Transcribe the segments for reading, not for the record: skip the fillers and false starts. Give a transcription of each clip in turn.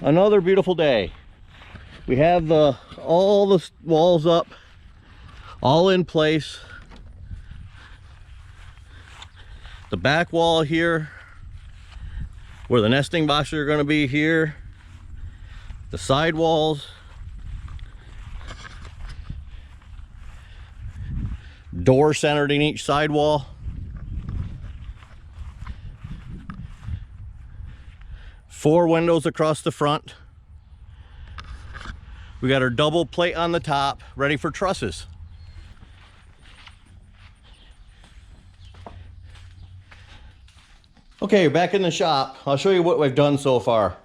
Another beautiful day. We have all the walls up, all in place. The back wall here, where the nesting boxes are going to be here. The side walls. Door centered in each side wall. Four windows across the front. We got our double plate on the top, ready for trusses. Okay, back in the shop. I'll show you what we've done so far.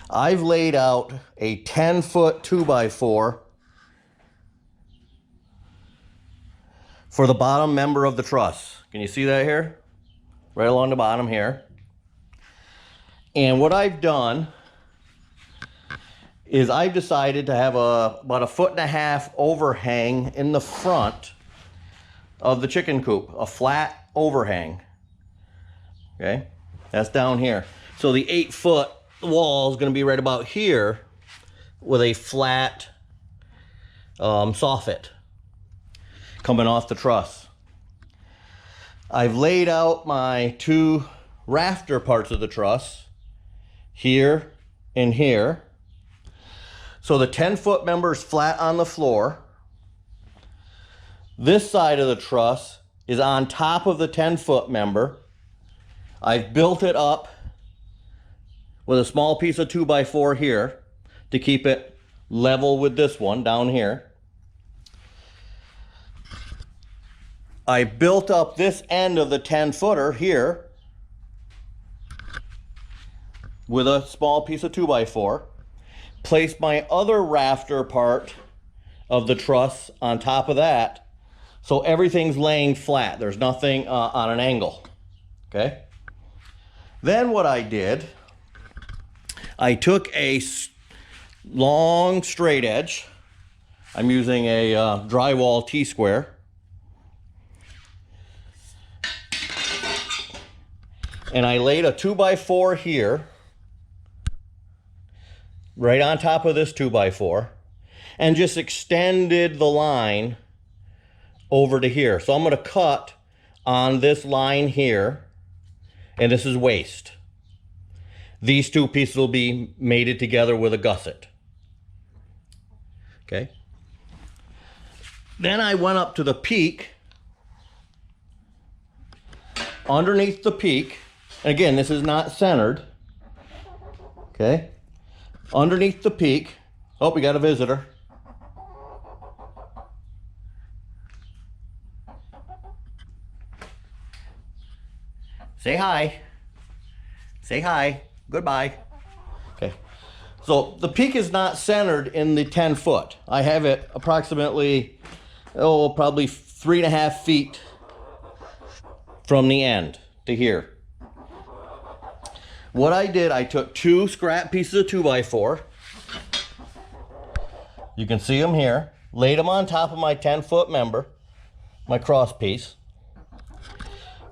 I've laid out a 10-foot 2x4 for the bottom member of the truss. Can you see that here? Right along the bottom here. And what I've done is I've decided to have about 1.5 foot overhang in the front of the chicken coop, a flat overhang. Okay, that's down here. So the 8-foot wall is going to be right about here with a flat soffit coming off the truss. I've laid out my two rafter parts of the truss here and here. So the 10-foot member is flat on the floor. This side of the truss is on top of the 10-foot member. I've built it up with a small piece of 2x4 here to keep it level with this one down here. I built up this end of the 10-footer here with a small piece of 2x4. Placed my other rafter part of the truss on top of that, so everything's laying flat. There's nothing on an angle. Okay. Then what I did, I took a long straight edge. I'm using a drywall T-square. And I laid a 2x4 here, right on top of this 2x4, and just extended the line over to here. So I'm going to cut on this line here, and this is waste. These two pieces will be mated together with a gusset. Okay. Then I went up to the peak. Underneath the peak, and again, this is not centered. Okay. Underneath the peak. Oh, we got a visitor. Say hi. Say hi. Goodbye. Okay. So the peak is not centered in the 10-foot. I have it approximately, probably 3.5 feet from the end to here. What I did, I took two scrap pieces of 2x4. You can see them here. Laid them on top of my 10-foot member, my cross piece.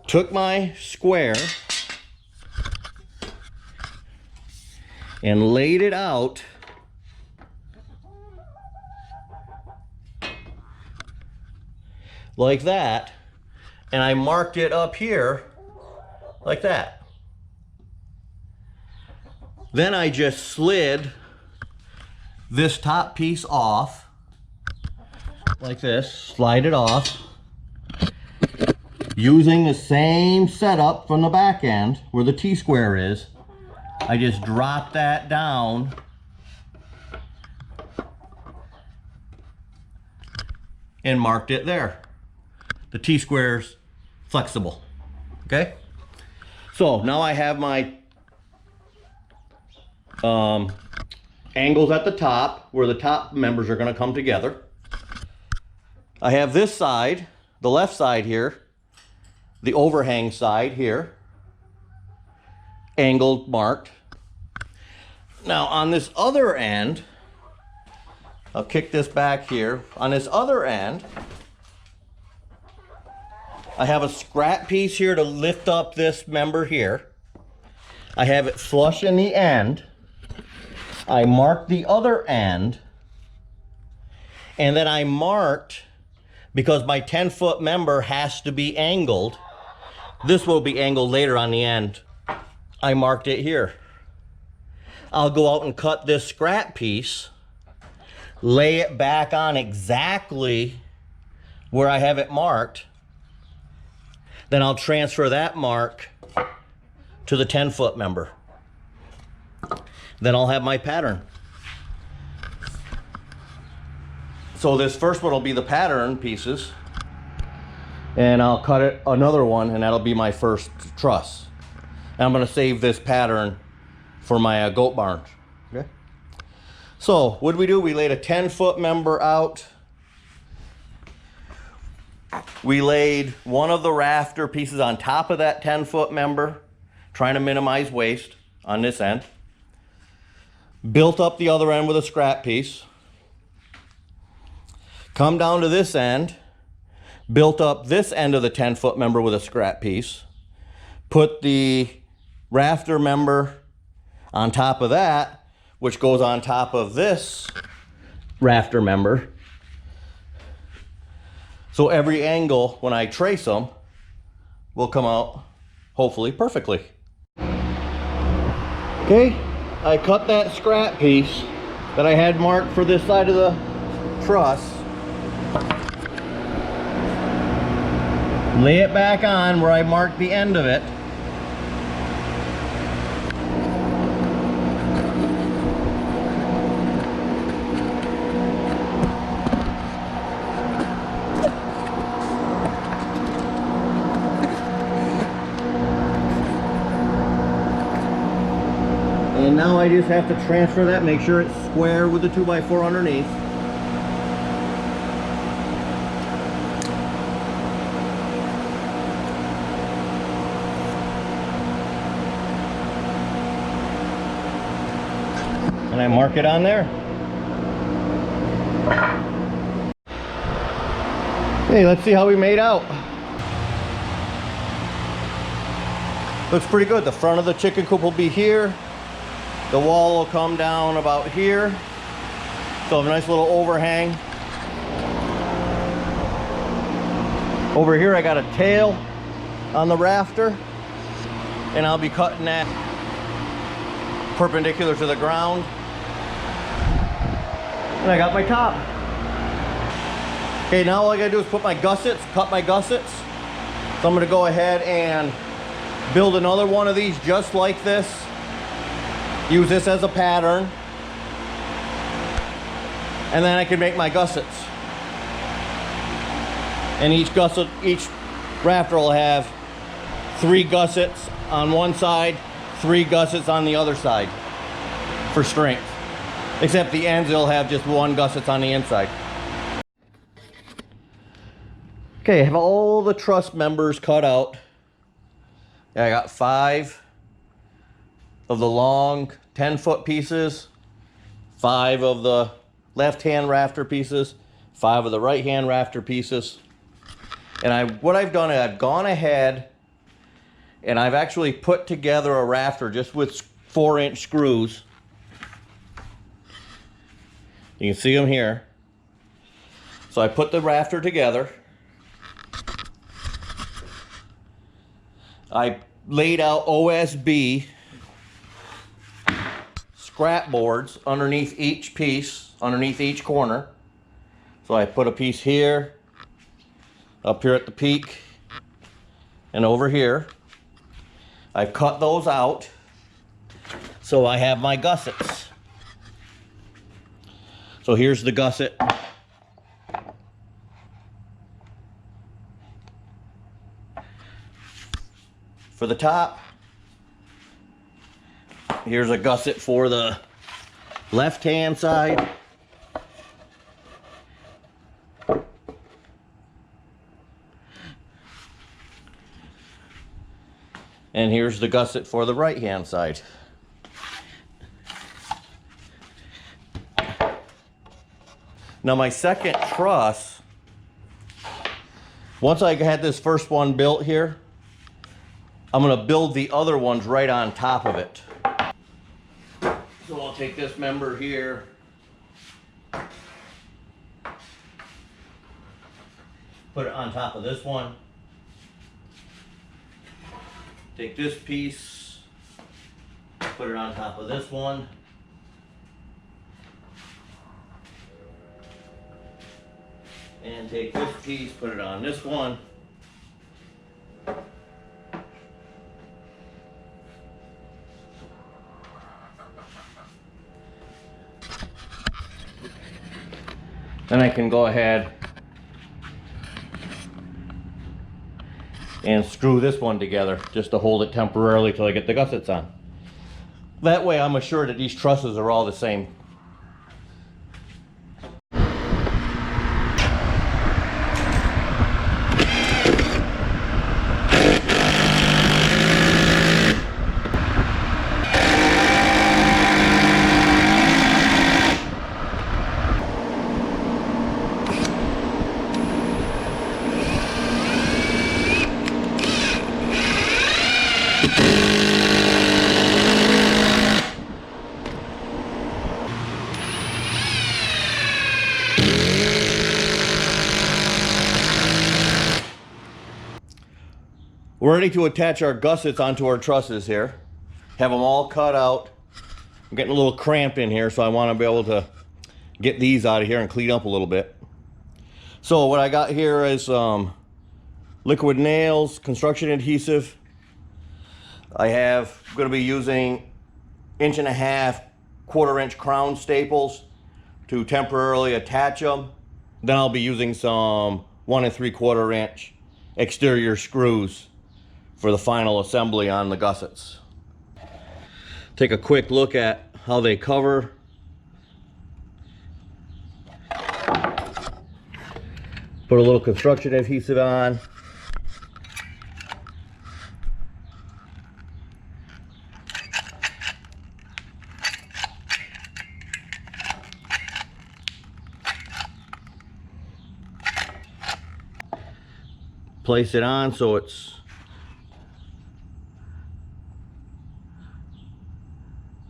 Took my square and laid it out like that. And I marked it up here like that. Then I just slid this top piece off like this, slide it off, using the same setup from the back end where the T-square is. I just dropped that down and marked it there. The T-square's flexible. Okay? So now I have my angles at the top where the top members are going to come together. I have this side, the left side here, the overhang side here, angled, marked. Now on this other end, I'll kick this back here. On this other end, I have a scrap piece here to lift up this member here. I have it flush in the end. I mark the other end, and then I marked, because my 10-foot member has to be angled. This will be angled later on the end. I marked it here. I'll go out and cut this scrap piece, lay it back on exactly where I have it marked. Then I'll transfer that mark to the 10-foot member. Then I'll have my pattern. So this first one will be the pattern pieces, and I'll cut it another one, and that'll be my first truss. And I'm gonna save this pattern for my goat barn. Okay. So what did we do? We laid a 10-foot member out. We laid one of the rafter pieces on top of that 10-foot member, trying to minimize waste on this end. Built up the other end with a scrap piece. Come down to this end, built up this end of the 10-foot member with a scrap piece. Put the rafter member on top of that, which goes on top of this rafter member. So every angle, when I trace them, will come out hopefully perfectly. Okay, I cut that scrap piece that I had marked for this side of the truss. Lay it back on where I marked the end of it. And now I just have to transfer that, make sure it's square with the 2x4 underneath. And I mark it on there. Hey, let's see how we made out. Looks pretty good. The front of the chicken coop will be here. The wall will come down about here. So have a nice little overhang. Over here I got a tail on the rafter, and I'll be cutting that perpendicular to the ground. And I got my top. Okay, now all I gotta do is put my gussets, cut my gussets. So I'm gonna go ahead and build another one of these just like this. Use this as a pattern. And then I can make my gussets. And each gusset, each rafter will have 3 gussets on one side, 3 gussets on the other side for strength. Except the ends will have just 1 gusset on the inside. Okay, I have all the truss members cut out. I got 5 of the long 10-foot pieces, 5 of the left-hand rafter pieces, 5 of the right-hand rafter pieces. And what I've done is I've gone ahead and I've actually put together a rafter just with 4-inch screws. You can see them here. So I put the rafter together. I laid out OSB scrap boards underneath each piece, underneath each corner. So I put a piece here, up here at the peak, and over here. I've cut those out, so I have my gussets. So here's the gusset. For the top, here's a gusset for the left-hand side. And here's the gusset for the right-hand side. Now my second truss, once I had this first one built here, I'm gonna build the other ones right on top of it. So I'll take this member here. Put it on top of this one. Take this piece, put it on top of this one. And take this piece, put it on this one. Then I can go ahead and screw this one together just to hold it temporarily till I get the gussets on. That way I'm assured that these trusses are all the same. We're ready to attach our gussets onto our trusses here. Have them all cut out. I'm getting a little cramped in here, so I want to be able to get these out of here and clean up a little bit. So what I got here is liquid nails, construction adhesive. I'm going to be using 1.5 1/4-inch crown staples to temporarily attach them. Then I'll be using some 1 3/4-inch exterior screws for the final assembly on the gussets. Take a quick look at how they cover. Put a little construction adhesive on. Place it on so it's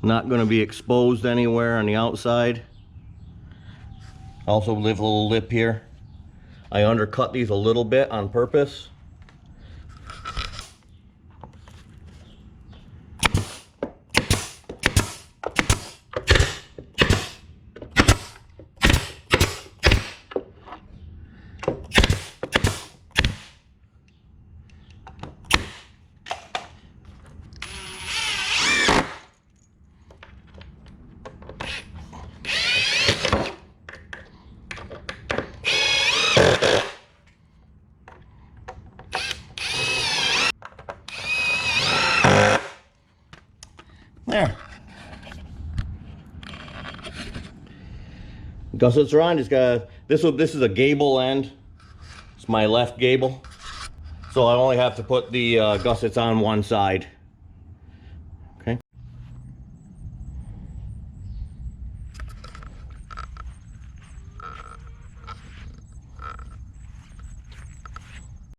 not going to be exposed anywhere on the outside. Also leave a little lip here. I undercut these a little bit on purpose. There. Gussets are on. Just got this is a gable end. It's my left gable. So I only have to put the gussets on one side.